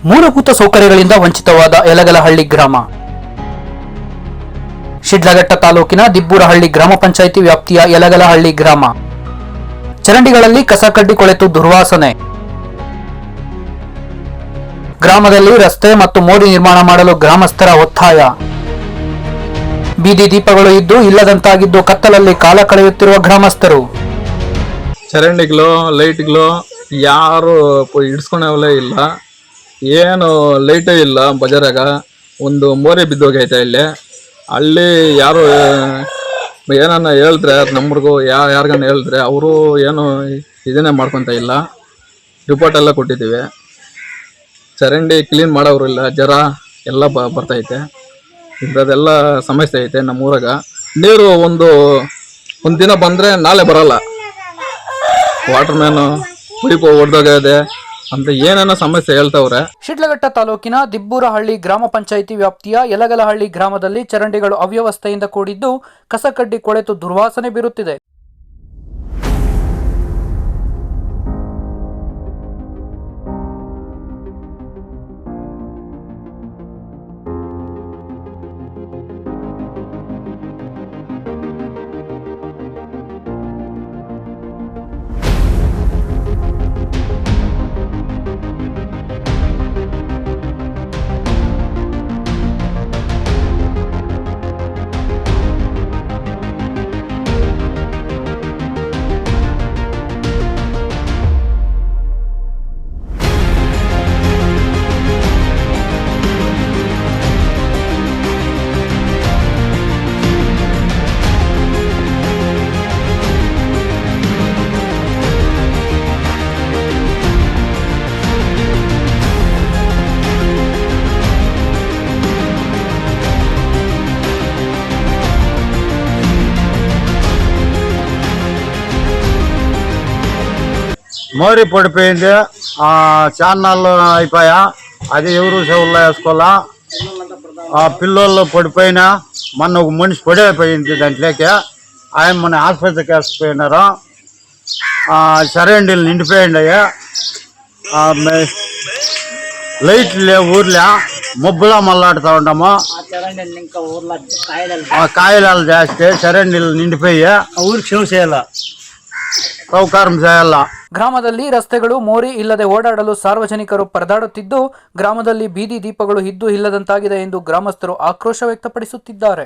ಮೂಲಭೂತ ಸೌಕರ್ಯಗಳಿಂದ ವಂಚಿತವಾದ ಯಲಗಲಹಳ್ಳಿ ಗ್ರಾಮ. ಶಿಡ್ಲಘಟ್ಟ ತಾಲೂಕಿನ ದಿಬ್ಬೂರಹಳ್ಳಿ ಗ್ರಾಮ ಪಂಚಾಯಿತಿ ವ್ಯಾಪ್ತಿಯ ಯಲಗಲಹಳ್ಳಿ ಗ್ರಾಮ. ಚರಂಡಿಗಳಲ್ಲಿ ಕಸ ಕಡ್ಡಿ ಕೊಳೆತು ದುರ್ವಾಸನೆ. ಗ್ರಾಮದಲ್ಲಿ ರಸ್ತೆ ಮತ್ತು ಮೋರಿ ನಿರ್ಮಾಣ ಮಾಡಲು ಗ್ರಾಮಸ್ಥರ ಒತ್ತಾಯ. ಬೀದಿ ದೀಪಗಳು ಇದ್ದು ಇಲ್ಲದಂತಾಗಿದ್ದು ಕತ್ತಲಲ್ಲಿ ಕಾಲ ಕಳೆಯುತ್ತಿರುವ ಗ್ರಾಮಸ್ಥರು. ಚರಂಡಿಗಳು ಲೈಟ್ಗಳು ಯಾರು ಹಿಡ್ಸ್ಕೊಳವಲೇ ಇಲ್ಲ, ಏನು ಲೈಟೇ ಇಲ್ಲ. ಬಜಾರಾಗ ಒಂದು ಮೋರೆ ಬಿದ್ದೋಗೈತೆ. ಇಲ್ಲಿ ಅಲ್ಲಿ ಯಾರು ಏನನ್ನ ಹೇಳಿದ್ರೆ ನಮ್ರಿಗೂ ಯಾರಿಗನ್ನ ಹೇಳಿದ್ರೆ ಅವರು ಏನು ಇದನ್ನೇ ಮಾಡ್ಕೊತ ಇಲ್ಲ. ರಿಪೋರ್ಟ್ ಎಲ್ಲ ಕೊಟ್ಟಿದ್ದೀವಿ. ಚರಂಡಿ ಕ್ಲೀನ್ ಮಾಡೋರು ಇಲ್ಲ, ಜ್ವರ ಎಲ್ಲ ಬರ್ತೈತೆ. ಇಂಥದ್ದೆಲ್ಲ ಸಮಸ್ಯೆ ಐತೆ ನಮ್ಮೂರಾಗ. ನೀರು ಒಂದು ದಿನ ಬಂದರೆ ನಾಳೆ ಬರಲ್ಲ. ವಾಟರ್ ಮ್ಯಾನು ಪೈಪು ಒಡೆದೋಗಿದೆ ಅಂತ ಏನೇನೋ ಸಮಸ್ಯೆ ಹೇಳ್ತವ್ರೆ. ಶಿಡ್ಲಘಟ್ಟ ತಾಲೂಕಿನ ದಿಬ್ಬೂರಹಳ್ಳಿ ಗ್ರಾಮ ಪಂಚಾಯಿತಿ ವ್ಯಾಪ್ತಿಯ ಯಲಗಲಹಳ್ಳಿ ಗ್ರಾಮದಲ್ಲಿ ಚರಂಡಿಗಳು ಅವ್ಯವಸ್ಥೆಯಿಂದ ಕೂಡಿದ್ದು ಕಸಕಡ್ಡಿ ಕೊಳೆತು ದುರ್ವಾಸನೆ ಬೀರುತ್ತಿದೆ. మోరీ పడిపోయింది. ఛానళ్ళు అయిపోయా, అది ఎవరు చెవుల్లో వేసుకోవాలా. పిల్లలు పడిపోయినా మొన్న ఒక మనిషి పడిపోయింది దాంట్లోకి. ఆయన మన ఆసుపత్రికి వేసుకుపోయినారు. చరండీలు నిండిపోయిండాయి. లైట్లు లేవు ఊర్లో, మబ్బులా మల్లాడుతూ ఉంటాము. కాయలాలు చేస్తే చరండీలు నిండిపోయి ఊరికి సేవ చేయాల, ಸೌಕರ್ಯ చేయాల. ಗ್ರಾಮದಲ್ಲಿ ರಸ್ತೆಗಳು ಮೋರಿ ಇಲ್ಲದೆ ಓಡಾಡಲು ಸಾರ್ವಜನಿಕರು ಪರದಾಡುತ್ತಿದ್ದು ಗ್ರಾಮದಲ್ಲಿ ಬೀದಿ ದೀಪಗಳು ಇದ್ದು ಇಲ್ಲದಂತಾಗಿದೆ ಎಂದು ಗ್ರಾಮಸ್ಥರು ಆಕ್ರೋಶ ವ್ಯಕ್ತಪಡಿಸುತ್ತಿದ್ದಾರೆ.